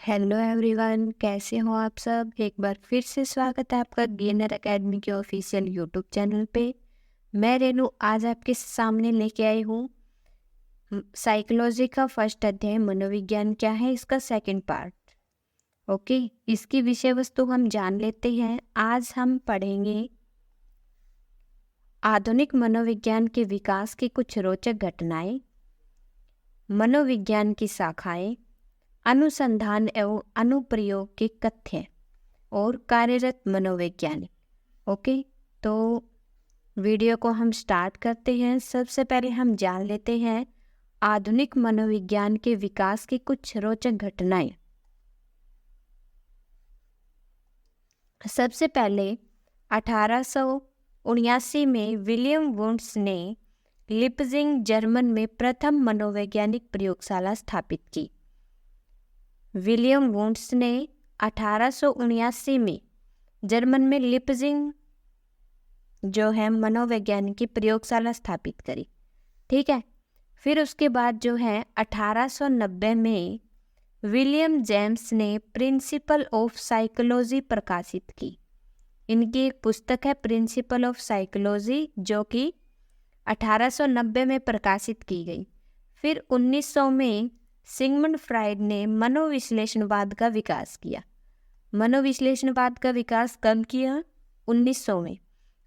Hello everyone, कैसे हो आप सब। एक बार फिर से स्वागत है आपका गेनर एकेडमी के ऑफिशियल यूट्यूब चैनल पे। मैं रेनू आज आपके सामने लेके आई हूँ साइकोलॉजी का फर्स्ट अध्याय मनोविज्ञान क्या है, इसका सेकंड पार्ट। ओके, इसकी विषय वस्तु हम जान लेते हैं। आज हम पढ़ेंगे आधुनिक मनोविज्ञान के विकास की कुछ रोचक घटनाएं, मनोविज्ञान की शाखाएं, अनुसंधान एवं अनुप्रयोग के तथ्य और कार्यरत मनोवैज्ञानिक। ओके, तो वीडियो को हम स्टार्ट करते हैं। सबसे पहले हम जान लेते हैं आधुनिक मनोविज्ञान के विकास की कुछ रोचक घटनाएं। सबसे पहले 1879 में विलियम वुंड्स ने लिप्जिंग जर्मन में प्रथम मनोवैज्ञानिक प्रयोगशाला स्थापित की। विलियम वुंड्स ने 1879 में जर्मन में लिप्जिंग जो है मनोवैज्ञानिक की प्रयोगशाला स्थापित करी। ठीक है, फिर उसके बाद जो है 1890 में विलियम जेम्स ने प्रिंसिपल ऑफ साइकोलॉजी प्रकाशित की। इनकी एक पुस्तक है प्रिंसिपल ऑफ साइकोलॉजी, जो कि 1890 में प्रकाशित की गई। फिर 1900 में सिगमंड फ्राइड ने मनोविश्लेषणवाद का विकास किया। मनोविश्लेषणवाद का विकास कब किया? 1900 में।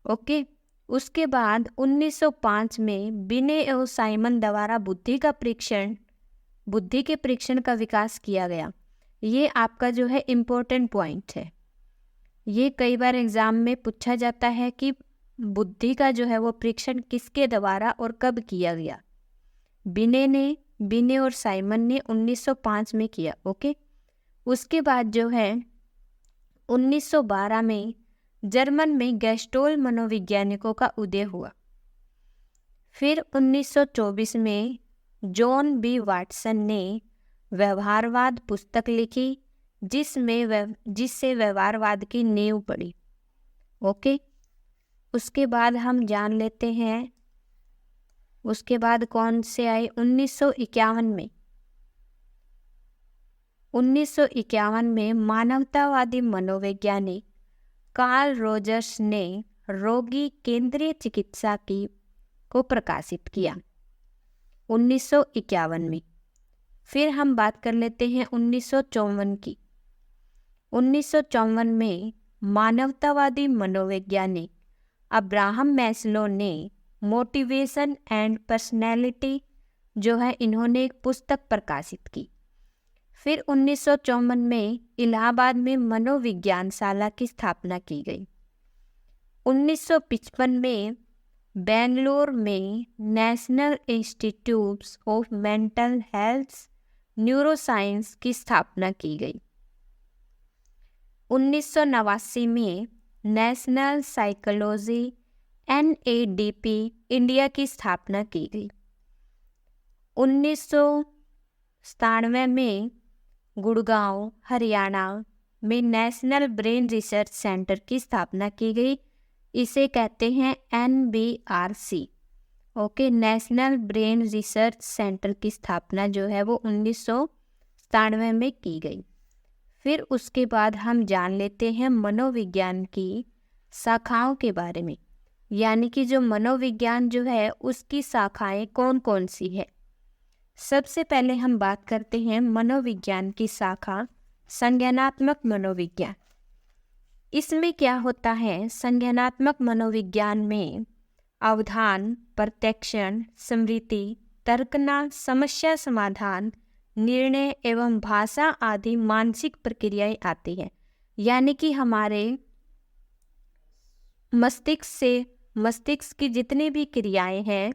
ओके, उसके बाद 1905 में बिने एवं साइमन द्वारा बुद्धि के परीक्षण का विकास किया गया। ये आपका जो है इम्पोर्टेंट पॉइंट है। ये कई बार एग्जाम में पूछा जाता है कि बुद्धि का जो है वो परीक्षण किसके द्वारा और कब किया गया। बिने और साइमन ने 1905 में किया। ओके, उसके बाद जो है 1912 में जर्मन में गैस्टोल मनोवैज्ञानिकों का उदय हुआ। फिर 1924 में जॉन बी वाटसन ने व्यवहारवाद पुस्तक लिखी, जिससे व्यवहारवाद की नींव पड़ी। ओके, उसके बाद हम जान लेते हैं उसके बाद कौन से आए 1951 में मानवतावादी मनोवैज्ञानिक कार्ल रोजर्स ने रोगी केंद्रीय चिकित्सा को प्रकाशित किया 1951 में। फिर हम बात कर लेते हैं 1954 की। 1954 में मानवतावादी मनोवैज्ञानिक अब्राहम मैस्लो ने मोटिवेशन एंड पर्सनैलिटी जो है इन्होंने एक पुस्तक प्रकाशित की। फिर 1954 में इलाहाबाद में मनोविज्ञानशाला की स्थापना की गई। 1955 में बेंगलोर में national institutes of mental health neuroscience की स्थापना की गई। 1989 में नेशनल साइकोलॉजी NADP इंडिया की स्थापना की गई। 1997 में गुड़गांव हरियाणा में नेशनल ब्रेन रिसर्च सेंटर की स्थापना की गई। इसे कहते हैं NBRC। Okay, national brain research centre की स्थापना जो है वो 1997 में की गई। फिर उसके बाद हम जान लेते हैं मनोविज्ञान की शाखाओं के बारे में, यानी कि जो मनोविज्ञान जो है उसकी शाखाएं कौन कौन सी है। सबसे पहले हम बात करते हैं मनोविज्ञान की शाखा संज्ञानात्मक मनोविज्ञान। इसमें क्या होता है? संज्ञानात्मक मनोविज्ञान में अवधान, प्रत्यक्षण, स्मृति, तर्कना, समस्या समाधान, निर्णय एवं भाषा आदि मानसिक प्रक्रियाएं आती हैं। यानी कि हमारे मस्तिष्क की जितनी भी क्रियाएं हैं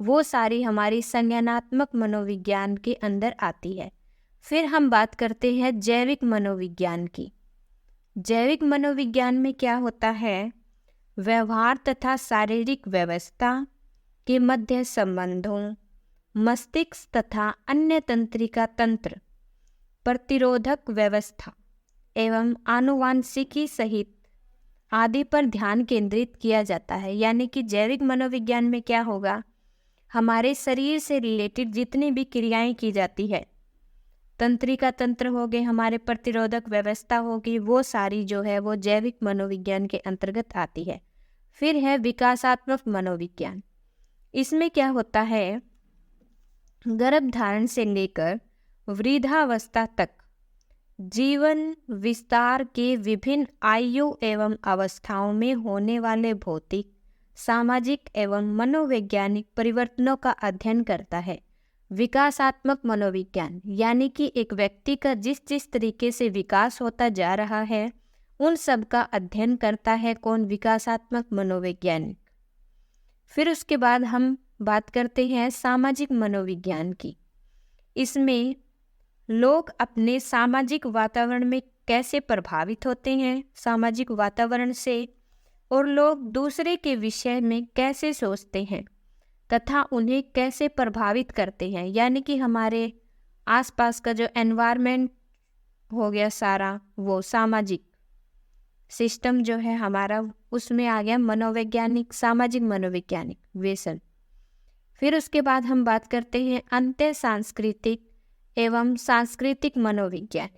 वो सारी हमारी संज्ञानात्मक मनोविज्ञान के अंदर आती है। फिर हम बात करते हैं जैविक मनोविज्ञान की। जैविक मनोविज्ञान में क्या होता है? व्यवहार तथा शारीरिक व्यवस्था के मध्य संबंधों, मस्तिष्क तथा अन्य तंत्रिका तंत्र, प्रतिरोधक व्यवस्था एवं आनुवांशिकी सहित आदि पर ध्यान केंद्रित किया जाता है। यानी कि जैविक मनोविज्ञान में क्या होगा? हमारे शरीर से रिलेटेड जितनी भी क्रियाएं की जाती है तंत्रिका तंत्र हो गए, हमारे प्रतिरोधक व्यवस्था होगी, वो सारी जो है वो जैविक मनोविज्ञान के अंतर्गत आती है। फिर है विकासात्मक मनोविज्ञान। इसमें क्या होता है, गर्भधारण से लेकर वृद्धावस्था तक जीवन विस्तार के विभिन्न आयु एवं अवस्थाओं में होने वाले भौतिक, सामाजिक एवं मनोवैज्ञानिक परिवर्तनों का अध्ययन करता है। विकासात्मक मनोविज्ञान यानी कि एक व्यक्ति का जिस जिस तरीके से विकास होता जा रहा है उन सब का अध्ययन करता है कौन, विकासात्मक मनोवैज्ञानिक। फिर उसके बाद हम बात करते हैं सामाजिक मनोविज्ञान की। इसमें लोग अपने सामाजिक वातावरण में कैसे प्रभावित होते हैं सामाजिक वातावरण से, और लोग दूसरे के विषय में कैसे सोचते हैं तथा उन्हें कैसे प्रभावित करते हैं, यानी कि हमारे आसपास का जो एनवायरनमेंट हो गया सारा, वो सामाजिक सिस्टम जो है हमारा, उसमें आ गया मनोवैज्ञानिक, सामाजिक मनोवैज्ञानिक वे सब। फिर उसके बाद हम बात करते हैं अंतर सांस्कृतिक एवं सांस्कृतिक मनोविज्ञान।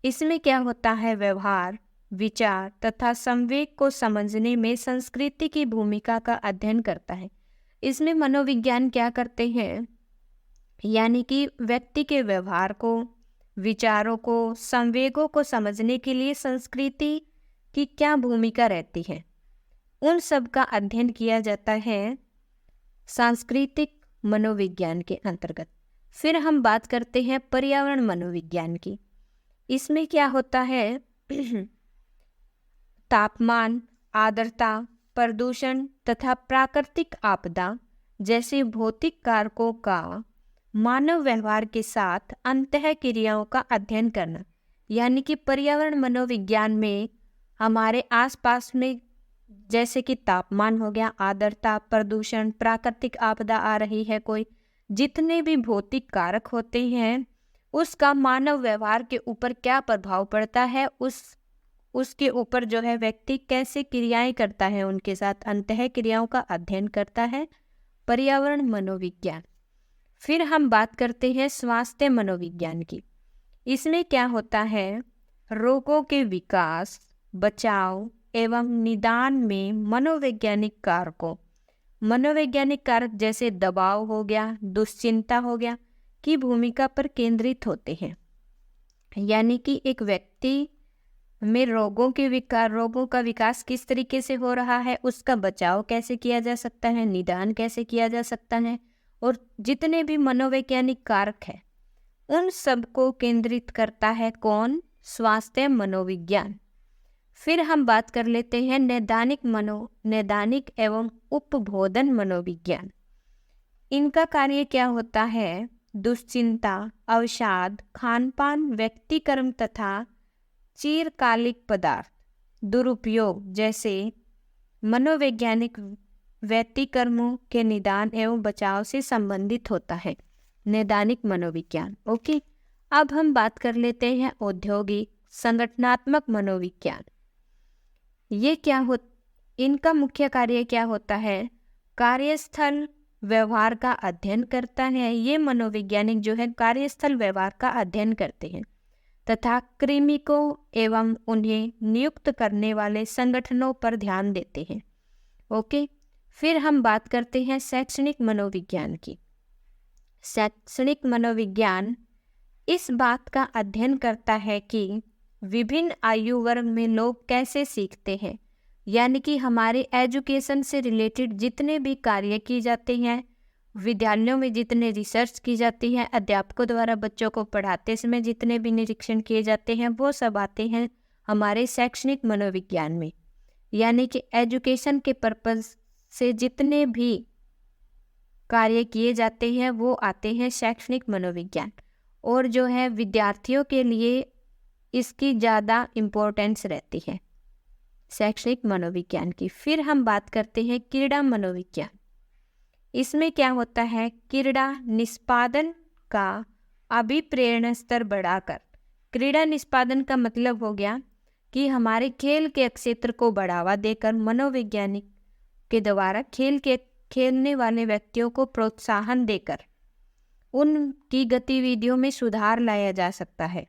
इसमें क्या होता है, व्यवहार, विचार तथा संवेग को समझने में संस्कृति की भूमिका का अध्ययन करता है। इसमें मनोविज्ञान क्या करते हैं, यानी कि व्यक्ति के व्यवहार को, विचारों को, संवेगों को समझने के लिए संस्कृति की क्या भूमिका रहती है, उन सब का अध्ययन किया जाता है सांस्कृतिक मनोविज्ञान के अंतर्गत। फिर हम बात करते हैं पर्यावरण मनोविज्ञान की। इसमें क्या होता है, तापमान, आर्द्रता, प्रदूषण तथा प्राकृतिक आपदा जैसे भौतिक कारकों का मानव व्यवहार के साथ अंतःक्रियाओं का अध्ययन करना, यानी कि पर्यावरण मनोविज्ञान में हमारे आसपास में जैसे कि तापमान हो गया, आर्द्रता, प्रदूषण, प्राकृतिक आपदा आ रही है कोई, जितने भी भौतिक कारक होते हैं उसका मानव व्यवहार के ऊपर क्या प्रभाव पड़ता है, उसके ऊपर जो है व्यक्ति कैसे क्रियाएं करता है, उनके साथ अंतःक्रियाओं का अध्ययन करता है पर्यावरण मनोविज्ञान। फिर हम बात करते हैं स्वास्थ्य मनोविज्ञान की। इसमें क्या होता है, रोगों के विकास, बचाव एवं निदान में मनोवैज्ञानिक कारक जैसे दबाव हो गया, दुश्चिंता हो गया की भूमिका पर केंद्रित होते हैं। यानी कि एक व्यक्ति में रोगों का विकास किस तरीके से हो रहा है, उसका बचाव कैसे किया जा सकता है, निदान कैसे किया जा सकता है, और जितने भी मनोवैज्ञानिक कारक है उन सब को केंद्रित करता है कौन, स्वास्थ्य मनोविज्ञान। फिर हम बात कर लेते हैं नैदानिक एवं उपबोधन मनोविज्ञान। इनका कार्य क्या होता है, दुश्चिंता, अवसाद, खानपान, व्यक्तिक्रम तथा चिरकालिक पदार्थ दुरुपयोग जैसे मनोवैज्ञानिक व्यतिक्रमों के निदान एवं बचाव से संबंधित होता है नैदानिक मनोविज्ञान। ओके, अब हम बात कर लेते हैं औद्योगिक संगठनात्मक मनोविज्ञान। ये इनका मुख्य कार्य क्या होता है, कार्यस्थल व्यवहार का अध्ययन करता है। ये मनोवैज्ञानिक जो है कार्यस्थल व्यवहार का अध्ययन करते हैं तथा कार्मिकों एवं उन्हें नियुक्त करने वाले संगठनों पर ध्यान देते हैं। ओके, फिर हम बात करते हैं शैक्षणिक मनोविज्ञान की। शैक्षणिक मनोविज्ञान इस बात का अध्ययन करता है कि विभिन्न आयु वर्ग में लोग कैसे सीखते हैं, यानी कि हमारे एजुकेशन से रिलेटेड जितने भी कार्य किए जाते हैं, विद्यालयों में जितने रिसर्च की जाती है, अध्यापकों द्वारा बच्चों को पढ़ाते समय जितने भी निरीक्षण किए जाते हैं, वो सब आते हैं हमारे शैक्षणिक मनोविज्ञान में। यानी कि एजुकेशन के पर्पस से जितने भी कार्य किए जाते हैं वो आते हैं शैक्षणिक मनोविज्ञान, और जो है विद्यार्थियों के लिए इसकी ज़्यादा इम्पोर्टेंस रहती है शैक्षणिक मनोविज्ञान की। फिर हम बात करते हैं क्रीड़ा मनोविज्ञान। इसमें क्या होता है, क्रीड़ा निष्पादन का अभिप्रेरण स्तर बढ़ाकर, क्रीड़ा निष्पादन का मतलब हो गया कि हमारे खेल के क्षेत्र को बढ़ावा देकर मनोवैज्ञानिक के द्वारा खेलने वाले व्यक्तियों को प्रोत्साहन देकर उनकी गतिविधियों में सुधार लाया जा सकता है।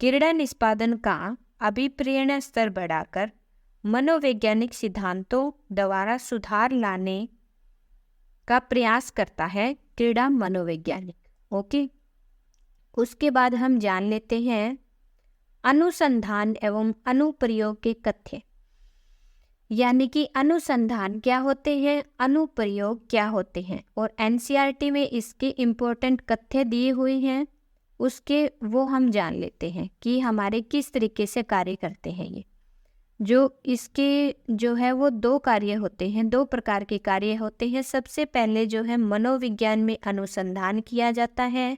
क्रीड़ा निष्पादन का अभिप्रेरणा स्तर बढ़ाकर मनोवैज्ञानिक सिद्धांतों द्वारा सुधार लाने का प्रयास करता है क्रीड़ा मनोवैज्ञानिक। ओके, उसके बाद हम जान लेते हैं अनुसंधान एवं अनुप्रयोग के कथ्य, यानी कि अनुसंधान क्या होते हैं, अनुप्रयोग क्या होते हैं, और एनसीईआरटी में इसके इम्पोर्टेंट कथ्य दिए हुए हैं, उसके वो हम जान लेते हैं कि हमारे किस तरीके से कार्य करते हैं। ये जो इसके जो है वो दो कार्य होते हैं, दो प्रकार के कार्य होते हैं। सबसे पहले जो है मनोविज्ञान में अनुसंधान किया जाता है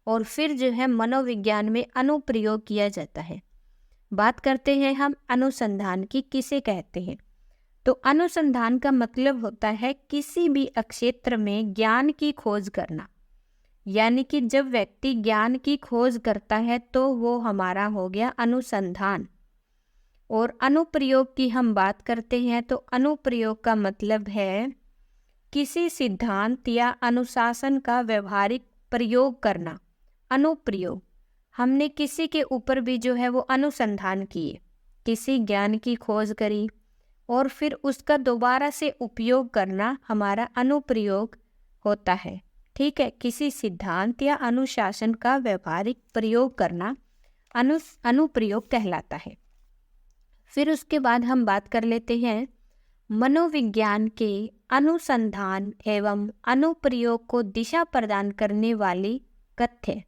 और फिर जो है मनोविज्ञान में अनुप्रयोग किया जाता है। बात करते हैं हम अनुसंधान की, किसे कहते हैं। तो अनुसंधान का मतलब होता है किसी भी क्षेत्र में ज्ञान की खोज करना, यानी कि जब व्यक्ति ज्ञान की खोज करता है तो वो हमारा हो गया अनुसंधान। और अनुप्रयोग की हम बात करते हैं तो अनुप्रयोग का मतलब है किसी सिद्धांत या अनुशासन का व्यवहारिक प्रयोग करना। अनुप्रयोग, हमने किसी के ऊपर भी जो है वो अनुसंधान किए, किसी ज्ञान की खोज करी और फिर उसका दोबारा से उपयोग करना हमारा अनुप्रयोग होता है। ठीक है, किसी सिद्धांत या अनुशासन का व्यवहारिक प्रयोग करना अनुप्रयोग कहलाता है। फिर उसके बाद हम बात कर लेते हैं मनोविज्ञान के अनुसंधान एवं अनुप्रयोग को दिशा प्रदान करने वाले कथ्य।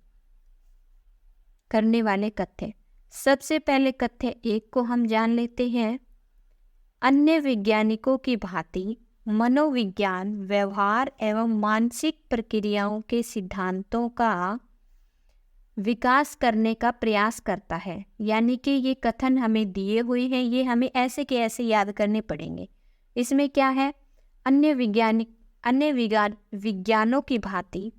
सबसे पहले कथ्य एक को हम जान लेते हैं। अन्य वैज्ञानिकों की भांति मनोविज्ञान व्यवहार एवं मानसिक प्रक्रियाओं के सिद्धांतों का विकास करने का प्रयास करता है। यानी कि ये कथन हमें दिए हुए हैं, ये हमें ऐसे के ऐसे याद करने पड़ेंगे। इसमें क्या है, अन्य विज्ञानों की भांति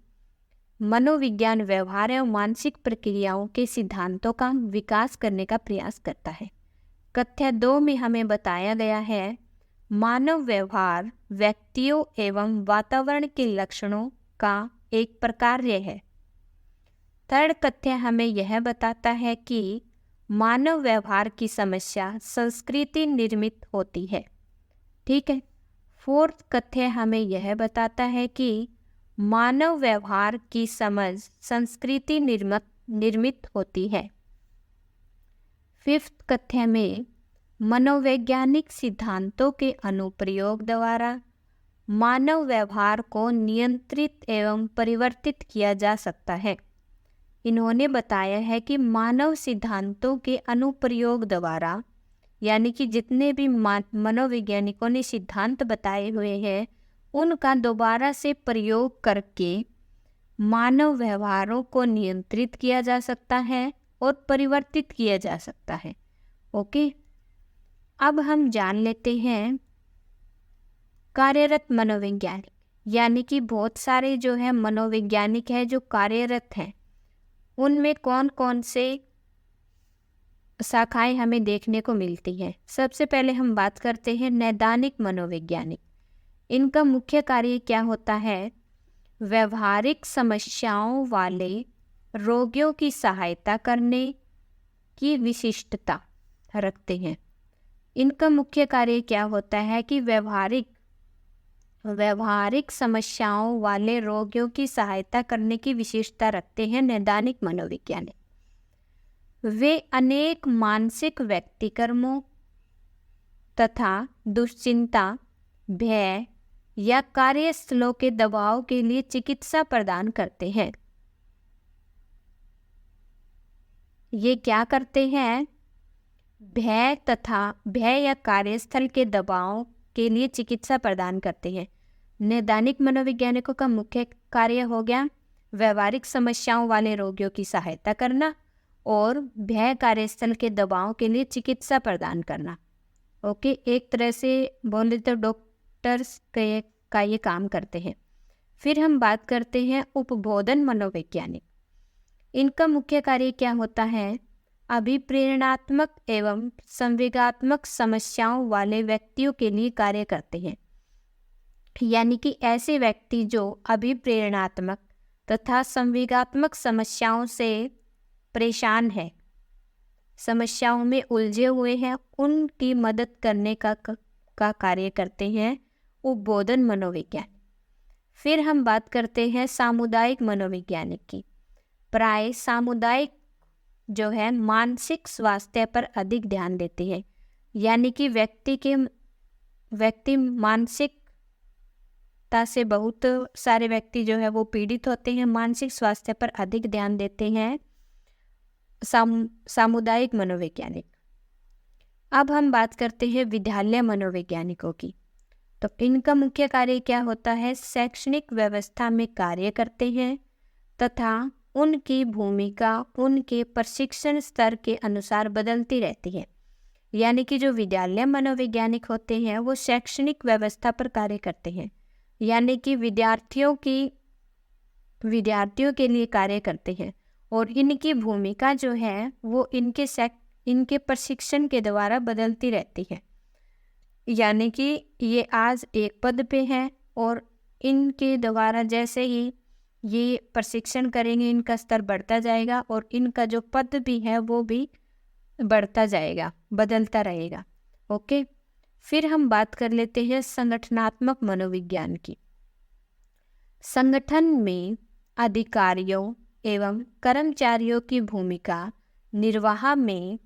मनोविज्ञान व्यवहार एवं मानसिक प्रक्रियाओं के सिद्धांतों का विकास करने का प्रयास करता है। कथ्य 2 में हमें बताया गया है मानव व्यवहार व्यक्तियों एवं वातावरण के लक्षणों का एक प्रकार्य है। थर्ड कथ्य हमें यह बताता है कि मानव व्यवहार की समस्या संस्कृति निर्मित होती है। ठीक है। फोर्थ कथ्य हमें यह बताता है कि मानव व्यवहार की समझ संस्कृति निर्मित होती है। फिफ्थ कथ्य में मनोवैज्ञानिक सिद्धांतों के अनुप्रयोग द्वारा मानव व्यवहार को नियंत्रित एवं परिवर्तित किया जा सकता है। इन्होंने बताया है कि मानव सिद्धांतों के अनुप्रयोग द्वारा, यानी कि जितने भी मनोवैज्ञानिकों ने सिद्धांत बताए हुए हैं उनका दोबारा से प्रयोग करके मानव व्यवहारों को नियंत्रित किया जा सकता है और परिवर्तित किया जा सकता है। ओके, अब हम जान लेते हैं कार्यरत मनोवैज्ञानिक, यानी कि बहुत सारे जो है मनोवैज्ञानिक है जो कार्यरत हैं, उनमें कौन कौन से शाखाएं हमें देखने को मिलती हैं। सबसे पहले हम बात करते हैं नैदानिक मनोवैज्ञानिक। इनका मुख्य कार्य क्या होता है, व्यवहारिक समस्याओं वाले रोगियों की सहायता करने की विशिष्टता रखते हैं। इनका मुख्य कार्य क्या होता है कि व्यवहारिक समस्याओं वाले रोगियों की सहायता करने की विशेषता रखते हैं नैदानिक मनोवैज्ञानिक। वे अनेक मानसिक व्यक्तिक्रमों तथा दुश्चिंता, भय या कार्यस्थलों के दबाव के लिए चिकित्सा प्रदान करते हैं। ये क्या करते हैं, भय या कार्यस्थल के दबाव के लिए चिकित्सा प्रदान करते हैं। नैदानिक मनोवैज्ञानिकों का मुख्य कार्य हो गया व्यवहारिक समस्याओं वाले रोगियों की सहायता करना और भय कार्यस्थल के दबाव के लिए चिकित्सा प्रदान करना। ओके, एक तरह से बोले तो डॉक्टर्स का ये काम करते हैं। फिर हम बात करते हैं उपबोधन मनोवैज्ञानिक। इनका मुख्य कार्य क्या होता है, अभिप्रेरणात्मक एवं संवेगात्मक समस्याओं वाले व्यक्तियों के लिए कार्य करते हैं। यानी कि ऐसे व्यक्ति जो अभिप्रेरणात्मक तथा संवेगात्मक समस्याओं से परेशान है, समस्याओं में उलझे हुए हैं, उनकी मदद करने का कार्य करते हैं उद्बोधन मनोविज्ञान। फिर हम बात करते हैं सामुदायिक मनोवैज्ञानिक की। प्राय सामुदायिक जो है मानसिक स्वास्थ्य पर अधिक ध्यान देते हैं, यानी कि व्यक्ति मानसिकता से बहुत सारे व्यक्ति जो है वो पीड़ित होते हैं, मानसिक स्वास्थ्य पर अधिक ध्यान देते हैं सामुदायिक मनोवैज्ञानिक। अब हम बात करते हैं विद्यालय मनोवैज्ञानिकों की। तो इनका मुख्य कार्य क्या होता है? शैक्षणिक व्यवस्था में कार्य करते हैं तथा उनकी भूमिका उनके प्रशिक्षण स्तर के अनुसार बदलती रहती है। यानी कि जो विद्यालय मनोवैज्ञानिक होते हैं वो शैक्षणिक व्यवस्था पर कार्य करते हैं, यानी कि विद्यार्थियों के लिए कार्य करते हैं, और इनकी भूमिका जो है वो इनके प्रशिक्षण के द्वारा बदलती रहती है। यानी कि ये आज एक पद पे हैं और इनके द्वारा जैसे ही ये प्रशिक्षण करेंगे इनका स्तर बढ़ता जाएगा और इनका जो पद भी है वो भी बढ़ता जाएगा, बदलता रहेगा। ओके, फिर हम बात कर लेते हैं संगठनात्मक मनोविज्ञान की। संगठन में अधिकारियों एवं कर्मचारियों की भूमिका निर्वाह में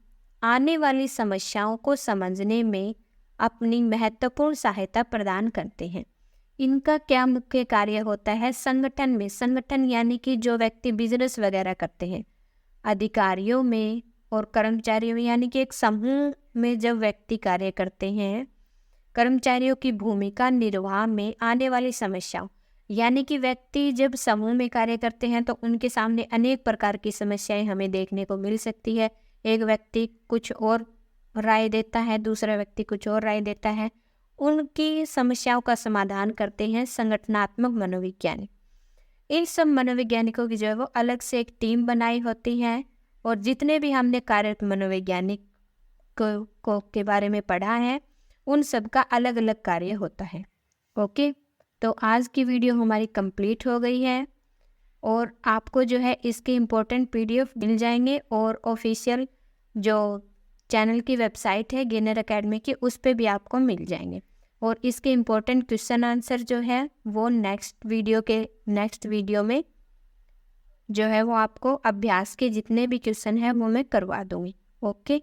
आने वाली समस्याओं को समझने में अपनी महत्वपूर्ण सहायता प्रदान करते हैं। इनका क्या मुख्य कार्य होता है? संगठन में, संगठन यानी कि जो व्यक्ति बिजनेस वगैरह करते हैं, अधिकारियों में और कर्मचारियों में, यानी कि एक समूह में जब व्यक्ति कार्य करते हैं, कर्मचारियों की भूमिका निर्वाह में आने वाली समस्याओं, यानी कि व्यक्ति जब समूह में कार्य करते हैं तो उनके सामने अनेक प्रकार की समस्याएं हमें देखने को मिल सकती है। एक व्यक्ति कुछ और राय देता है, दूसरा व्यक्ति कुछ और राय देता है, उनकी समस्याओं का समाधान करते हैं संगठनात्मक मनोविज्ञानिक। इन सब मनोवैज्ञानिकों की जो है वो अलग से एक टीम बनाई होती है, और जितने भी हमने कार्यरत मनोवैज्ञानिक के बारे में पढ़ा है उन सब का अलग अलग कार्य होता है। ओके, तो आज की वीडियो हमारी कंप्लीट हो गई है और आपको जो है इसके इम्पोर्टेंट PDF मिल जाएंगे, और ऑफिशियल जो चैनल की वेबसाइट है गेनर एकेडमी की उस पर भी आपको मिल जाएंगे, और इसके इम्पोर्टेंट क्वेश्चन आंसर जो है वो नेक्स्ट वीडियो में जो है वो आपको अभ्यास के जितने भी क्वेश्चन हैं वो मैं करवा दूँगी। ओके।